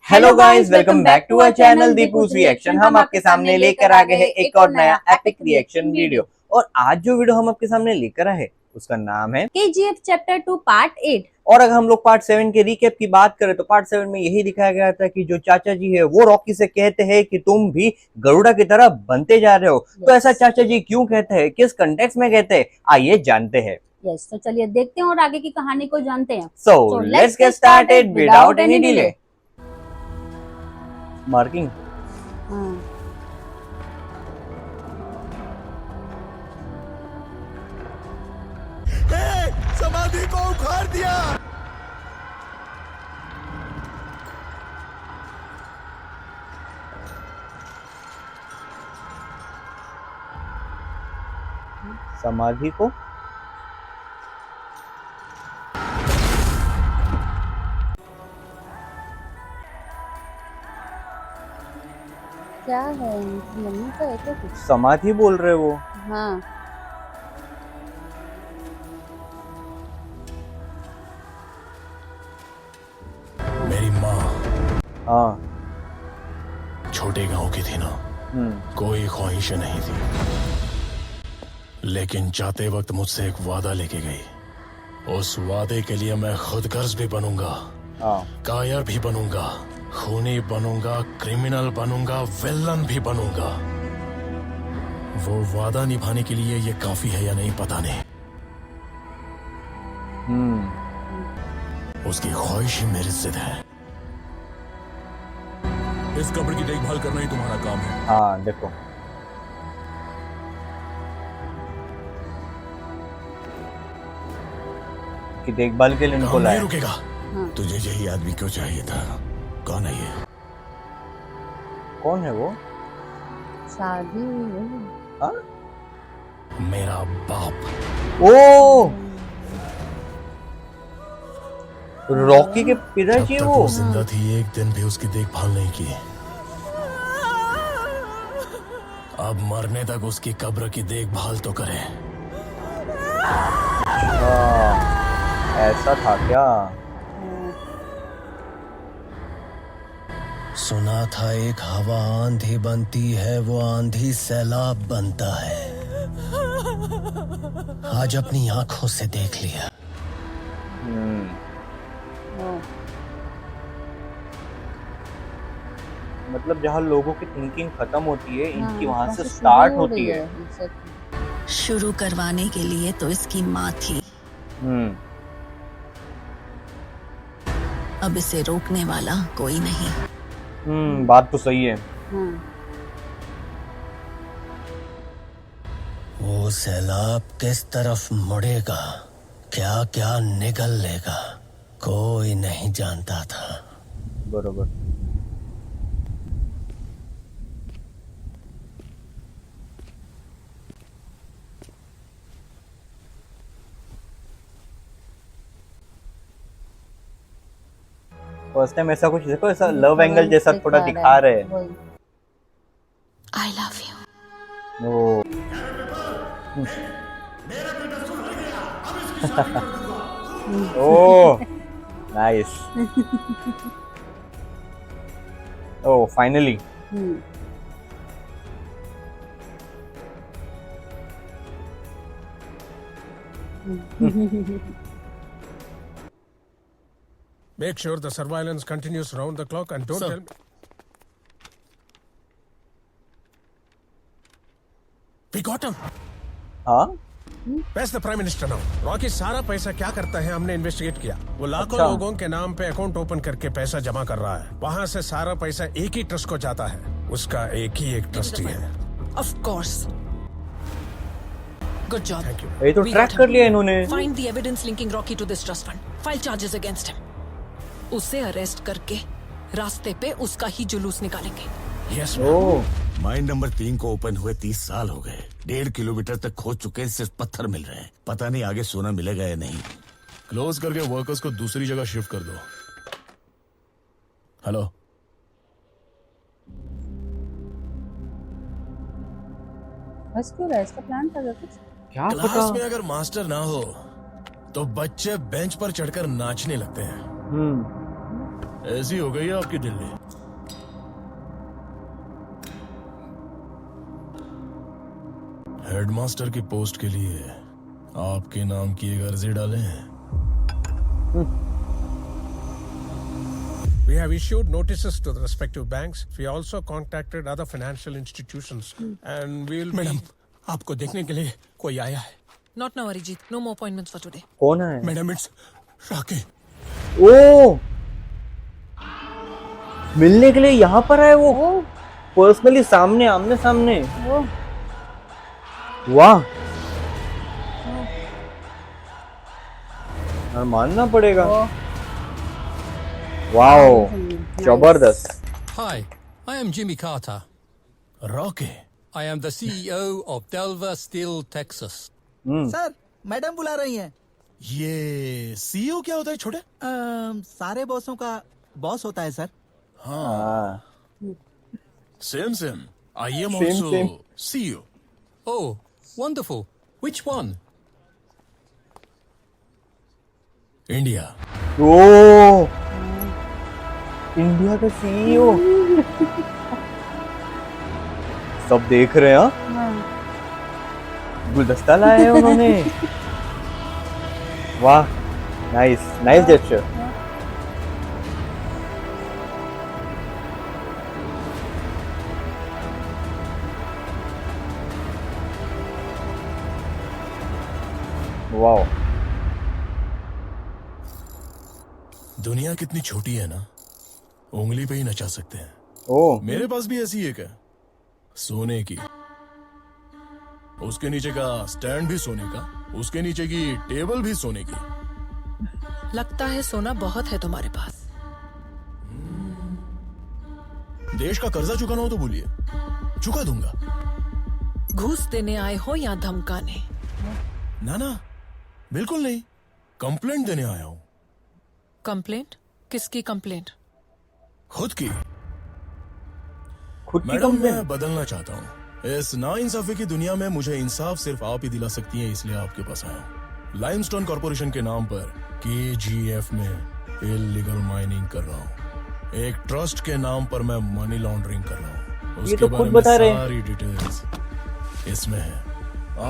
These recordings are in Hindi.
Hello guys, welcome back to our channel Deepu's reaction. हम आपके सामने लेकर आ गए हैं एक और नया एपिक रिएक्शन वीडियो। और आज जो वीडियो हम आपके सामने लेकर आए उसका नाम है KGF चैप्टर 2 पार्ट 8। और अगर हम लोग पार्ट 7 के रिकैप की बात करें तो पार्ट 7 में यही दिखाया गया था कि जो चाचा जी है वो रॉकी से कहते हैं कि तुम भी गरुड़ा की तरह बनते जा रहे हो। तो ऐसा चाचा जी क्यों कहते हैं, किस कंटेक्स्ट में कहते हैं, आइए जानते हैं। यस, तो चलिए देखते हैं और आगे की कहानी को जानते हैं। So let's get started without any delay. Marking समाधि को उखाड़ दिया। समाधि को क्या है, मम्मी का है क्या कुछ? समाधि बोल रहे वो। हाँ, मेरी माँ हाँ। छोटे गांव की थी ना, कोई ख्वाहिशें नहीं थी, लेकिन जाते वक्त मुझसे एक वादा लेके गई। उस वादे के लिए मैं खुदगर्ज भी बनूंगा, कायर भी बनूंगा, खूनी बनूंगा, क्रिमिनल बनूंगा, विलन भी बनूंगा। वो वादा निभाने के लिए ये काफी है या नहीं पता नहीं। उसकी ख्वाहिश ही मेरी जिद है। इस कब्र की देखभाल करना ही तुम्हारा काम है। हाँ देखो, की देखभाल के लिए उनको लाया। रुकेगा। तुझे यही आदमी क्यों चाहिए था? कौन है ये? कौन है वो? शादी हुई है। हाँ? मेरा बाप। ओ, रॉकी के पिताजी जब तक वो जिंदा थी एक दिन भी उसकी देखभाल नहीं की। अब मरने तक उसकी कब्र की देखभाल तो करे। ऐसा था क्या? सुना था एक हवा आंधी बनती है, वो आंधी सैलाब बनता है। आज अपनी आंखों से देख लिया। मतलब जहाँ लोगों की थिंकिंग खत्म होती है, इनकी वहां से स्टार्ट होती है। शुरू करवाने के लिए तो इसकी माँ थी। अब इसे रोकने वाला कोई नहीं। बात तो सही है। वो सैलाब किस तरफ मुड़ेगा, क्या क्या निगल लेगा, कोई नहीं जानता था। बरोबर। फर्स्ट टाइम ऐसा कुछ देखो, ऐसा लव एंगल जैसा थोड़ा दिखा रहे हैं। I love you. Oh oh nice. Oh finally. Make sure the surveillance continues round the clock and don't tell me. We got him. हाँ? Where's the Prime Minister now? Rocky सारा पैसा क्या करता है हमने इन्वेस्टिगेट किया। वो लाखों लोगों के नाम पे अकाउंट ओपन करके पैसा जमा कर रहा है। वहाँ से सारा पैसा एक ही ट्रस्ट को जाता है। उसका एक ही एक ट्रस्टी है। Of course. Good job. Thank you. ये तो ट्रैक कर लिया इन्होंने। Find the evidence linking Rocky to this trust fund. File charges against him. उसे अरेस्ट करके रास्ते पे उसका ही जुलूस निकालेंगे। Yes, ओह माइन नंबर 3 को ओपन हुए 30 साल हो गए। 1.5 किलोमीटर तक खोद चुके, सिर्फ पत्थर मिल रहे हैं। पता नहीं आगे सोना मिलेगा या नहीं। क्लोज करके वर्कर्स को दूसरी जगह शिफ्ट कर दो। हेलो, बस क्यों रहा है? इसका प्लान था कुछ? क्या क्लास पता। में अगर मास्टर ना हो तो बच्चे बेंच पर चढ़कर नाचने लगते हैं। ऐसी हो गई है आपकी दिल्ली। हेडमास्टर की पोस्ट के लिए आपके नाम की एक अर्जी डालें। We have issued notices to the respective banks. We also contacted other financial institutions, and we'll. Madam, आपको देखने के लिए कोई आया है। Not now, Arijit. No more appointments for today. कौन है? मैडम, इट्स राके। ओ, मिलने के लिए यहाँ पर आए वो ओ पर्सनली, सामने आमने सामने। ओ वाह, यार मानना पड़ेगा। ओ वाओ, जबरदस्त। Hi, I am Jimmy Carter. Rocky, I am the CEO of Delver Steel, Texas. Sir, madam बुला रही हैं। ये सीईओ क्या होता है छोटे? सारे बॉसों का बॉस होता है सर। हाँ, same same. I am Same, also same. CEO. Oh, wonderful. Which one? India. Oh, India का सीईओ। सब देख रहे हैं। हाँ? गुलदस्ता लाया है उन्होंने। वाह, नाइस नाइस जेस्चर। वाओ, दुनिया कितनी छोटी है ना, उंगली पे ही नचा सकते हैं। ओ मेरे पास भी ऐसी एक है, सोने की। उसके नीचे का स्टैंड भी सोने का, उसके नीचे की टेबल भी सोने की। लगता है सोना बहुत है तुम्हारे पास। देश का कर्जा चुकाना हो तो बोलिए, चुका दूंगा। घूस देने आए हो या धमकाने? ना ना, बिल्कुल नहीं, कंप्लेंट देने आया हूं। कंप्लेंट? किसकी कंप्लेंट? खुद की। खुद की मैडम, कंप्लेन। मैं बदलना चाहता हूँ। इस नाइंसाफी की दुनिया में मुझे इंसाफ सिर्फ आप ही दिला सकती हैं, इसलिए आपके पास आया हूँ। लाइमस्टोन कॉर्पोरेशन के नाम पर KGF में इल्लीगल माइनिंग कर रहा हूँ। एक ट्रस्ट के नाम पर मैं मनी लॉन्ड्रिंग कर रहा हूँ। ये उसके तो बारे खुद में बता रहे हैं। सारी डिटेल्स इसमें है।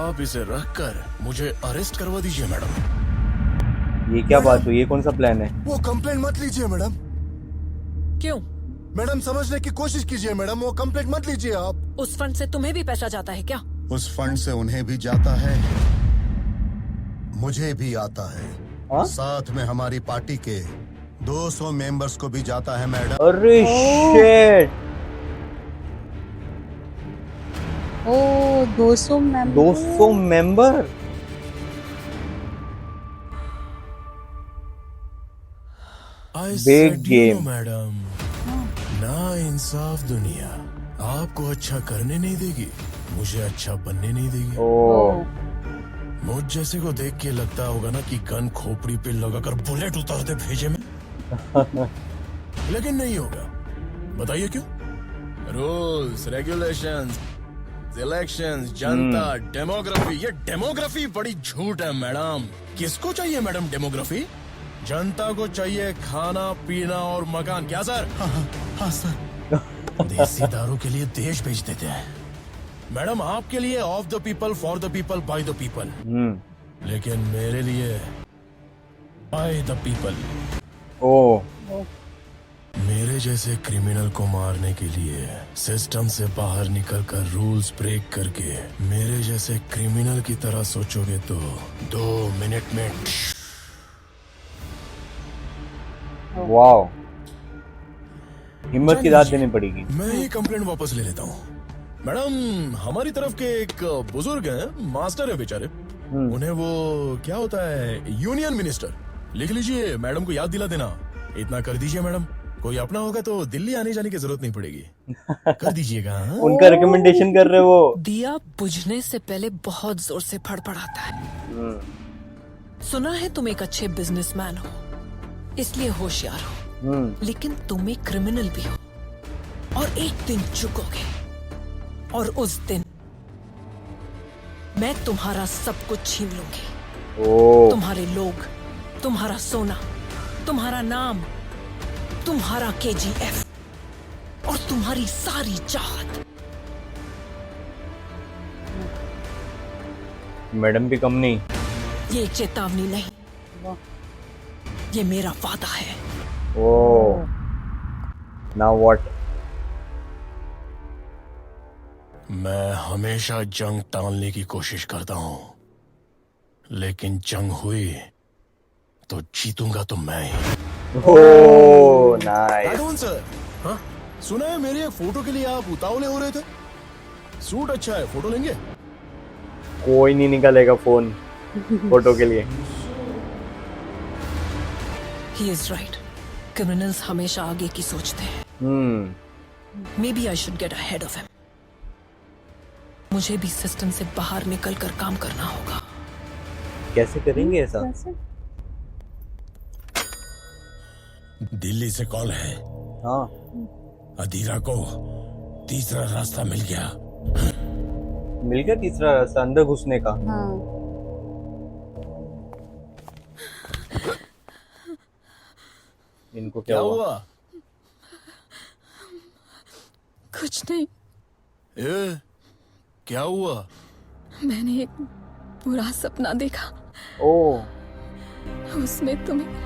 आप इसे रखकर मुझे अरेस्ट करवा दीजिए मैडम। ये क्या बात हुई? ये कौन सा प्लान है? वो कंप्लेंट मत लीजिए मैडम। क्यों? मैडम, समझने की कोशिश कीजिए मैडम, वो कंप्लेंट मत लीजिए आप। उस फंड से तुम्हें भी पैसा जाता है क्या? उस फंड से उन्हें भी जाता है, मुझे भी आता है। हाँ? साथ में हमारी पार्टी के 200 मेंबर्स को भी जाता है मैडम। अरे शिट, ओ 200 member. 200 member. Big game. Madam, ना इंसाफ दुनिया आपको अच्छा करने नहीं देगी, मुझे अच्छा बनने नहीं देगी। ओ मुझ जैसे को देख के लगता होगा ना कि गन खोपड़ी पे लगाकर बुलेट उतार दे भेजे में, लेकिन नहीं होगा। बताइए क्यों? रूल्स, रेगुलेशंस, इलेक्शंस, जनता, डेमोग्राफी। ये डेमोग्राफी बड़ी झूठ है मैडम। किसको चाहिए मैडम डेमोग्राफी? जनता को चाहिए खाना पीना और मकान। क्या सर? हाँ सर। देसी दारू के लिए देश बेच देते हैं मैडम। आपके लिए of the people, for the people, by the people, लेकिन मेरे लिए बाय द पीपल। ओ मेरे जैसे क्रिमिनल को मारने के लिए सिस्टम से बाहर निकलकर रूल्स ब्रेक करके मेरे जैसे क्रिमिनल की तरह सोचोगे तो 2 मिनट में वाओ, हिम्मत की दाद देनी पड़ेगी। मैं ये कंप्लेंट वापस ले लेता हूँ मैडम। हमारी तरफ के एक बुजुर्ग हैं, मास्टर है बेचारे, उन्हें वो क्या होता है, यूनियन मिनिस्टर। लिख लीजिए, मैडम को याद दिला देना। इतना कर दीजिए मैडम, कोई अपना होगा तो दिल्ली आने जाने की जरूरत नहीं पड़ेगी। कर दीजिएगा। हाँ? उनका रिकमेंडेशन कर रहे वो। दिया बुझने से पहले बहुत जोर से फड़फड़ाता है। सुना है तुम एक अच्छे बिजनेसमैन हो, इसलिए होशियार हो, लेकिन तुम एक क्रिमिनल भी हो। और एक दिन चुकोगे, और उस दिन मैं तुम्हारा सब कुछ छीन लूंगी। ओ तुम्हारे लोग, तुम्हारा सोना, तुम्हारा नाम, तुम्हारा KGF और तुम्हारी सारी चाहत। मैडम भी कम नहीं। ये एक चेतावनी नहीं, वाह। ये मेरा वादा है। ओ नाउ व्हाट? मैं हमेशा जंग टालने की कोशिश करता हूं, लेकिन जंग हुई तो जीतूंगा तो मैं ही। ओ नाइस। सर, हाँ सुना है मेरी एक फोटो के लिए आप उतावले हो रहे थे। सूट अच्छा है, फोटो लेंगे? कोई नहीं निकालेगा फोन फोटो के लिए। He is right. Criminals हमेशा आगे की सोचते हैं। Maybe I should get ahead of him. मुझे भी सिस्टम से बाहर निकल कर काम करना होगा। कैसे करेंगे ऐसा? कैसे? दिल्ली से कॉल है। हाँ अधीरा को तीसरा रास्ता मिल गया। मिल गया तीसरा रास्ता अंदर घुसने का। हाँ। इनको क्या हुआ? कुछ नहीं, ए, क्या हुआ? मैंने एक बुरा सपना देखा। ओ उसमें तुम्हें।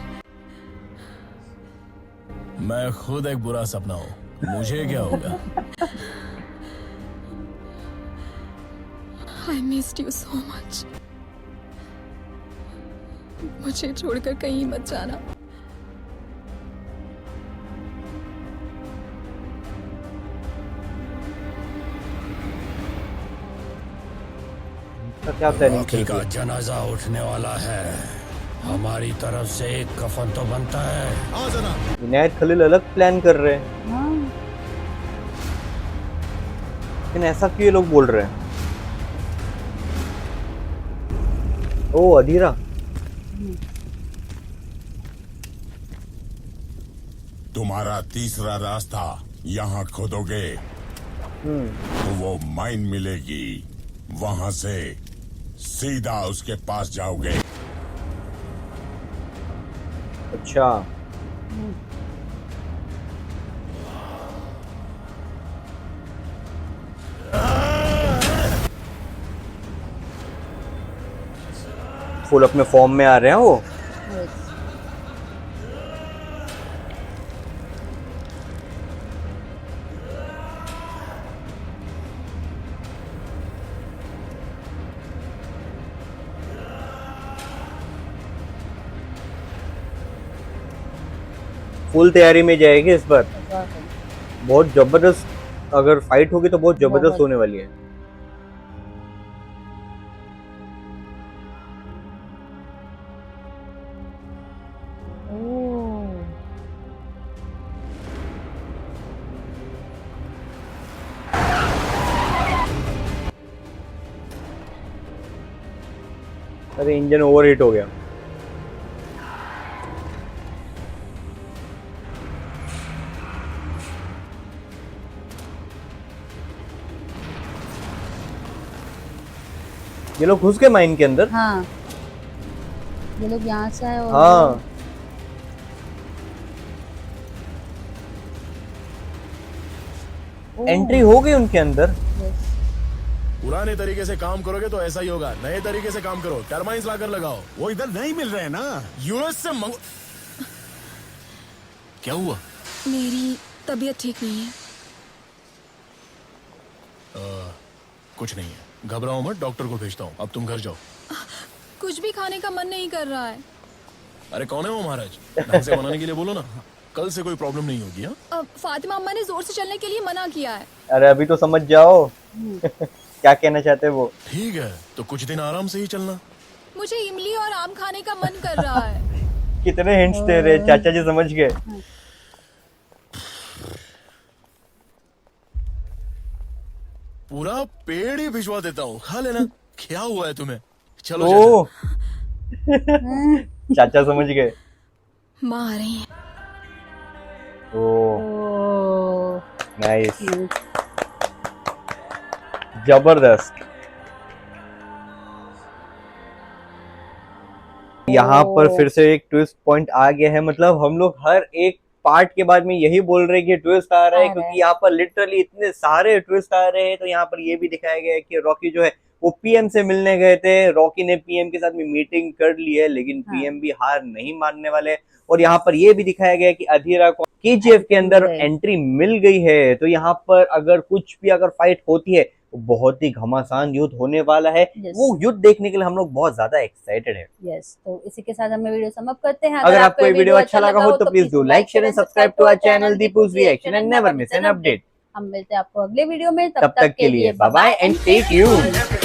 मैं खुद एक बुरा सपना हूं, मुझे क्या होगा? I missed you so much. मुझे छोड़कर कहीं मत जाना। क्या प्लानिंग रॉकी का जनाजा उठने वाला है, हमारी तरफ से एक कफन तो बनता है। इनायत खलील अलग प्लान कर रहे हैं, हाँ। लेकिन ऐसा क्यों ये लोग बोल रहे हैं? ओ अधीरा। तुम्हारा तीसरा रास्ता यहाँ खोदोगे तो वो माइन मिलेगी, वहां से सीधा उसके पास जाओगे। अच्छा फुल अपने फॉर्म में आ रहे हैं वो। Yes. फुल तैयारी में जाएगी इस बार। वाह। बहुत जबरदस्त, अगर फाइट होगी तो बहुत जबरदस्त बहुत। होने वाली है। ओह। अरे इंजन ओवरहीट हो गया। ये लोग घुस गए माइन के अंदर। हाँ, ये लोग यहाँ से आए और हाँ एंट्री हो गई उनके अंदर। Yes. पुराने तरीके से काम करोगे तो ऐसा ही होगा, नए तरीके से काम करो, टर्बाइंस लाकर लगाओ। वो इधर नहीं मिल रहे हैं ना। यूएस से मंग... क्या हुआ? मेरी तबीयत ठीक नहीं है। कुछ नहीं है, घबराओ मत, डॉक्टर को भेजता हूँ। अब तुम घर जाओ। कुछ भी खाने का मन नहीं कर रहा है। अरे कौन है वो महाराज? ढंग से बनाने के लिए बोलो ना, कल से कोई प्रॉब्लम नहीं होगी। हाँ? फातिमा अम्मा ने जोर से चलने के लिए मना किया है। अरे अभी तो समझ जाओ क्या कहना चाहते हैं वो। ठीक है, तो कुछ दिन आराम से ही चलना। मुझे इमली और आम खाने का मन कर रहा है। कितने हिंट्स दे रहे, चाचा जी समझ गए। पूरा पेड़ ही भिजवा देता हूँ, खा लेना। क्या हुआ है तुम्हें? चलो ओ चाचा समझ गए। माँ आ रही है। ओ ओह। नाइस, जबरदस्त। यहाँ पर फिर से एक ट्विस्ट पॉइंट आ गया है। मतलब हम लोग हर एक पार्ट के बाद में यही बोल रहे हैं कि ट्विस्ट आ रहा है, आ रहा क्योंकि है। यहाँ पर लिटरली इतने सारे ट्विस्ट आ रहे हैं। तो यहाँ पर ये भी दिखाया गया है कि रॉकी जो है वो पीएम से मिलने गए थे, रॉकी ने पीएम के साथ में मीटिंग कर ली है, लेकिन हाँ। पीएम भी हार नहीं मानने वाले। और यहाँ पर ये भी दिखाया गया है कि अधीरा को केजीएफ के अंदर एंट्री मिल गई है। तो यहाँ पर अगर कुछ भी अगर फाइट होती है तो बहुत ही घमासान युद्ध होने वाला है। Yes. वो युद्ध देखने के लिए हम लोग बहुत ज्यादा एक्साइटेड है। यस, तो इसी के साथ हमें वीडियो समाप्त करते हैं। अगर आपको ये वीडियो अच्छा लगा हो तो please do like, share and subscribe to our channel Deepu's reaction and never miss an update. हम मिलते हैं आपको अगले वीडियो में, तब तक के लिए bye bye and take you.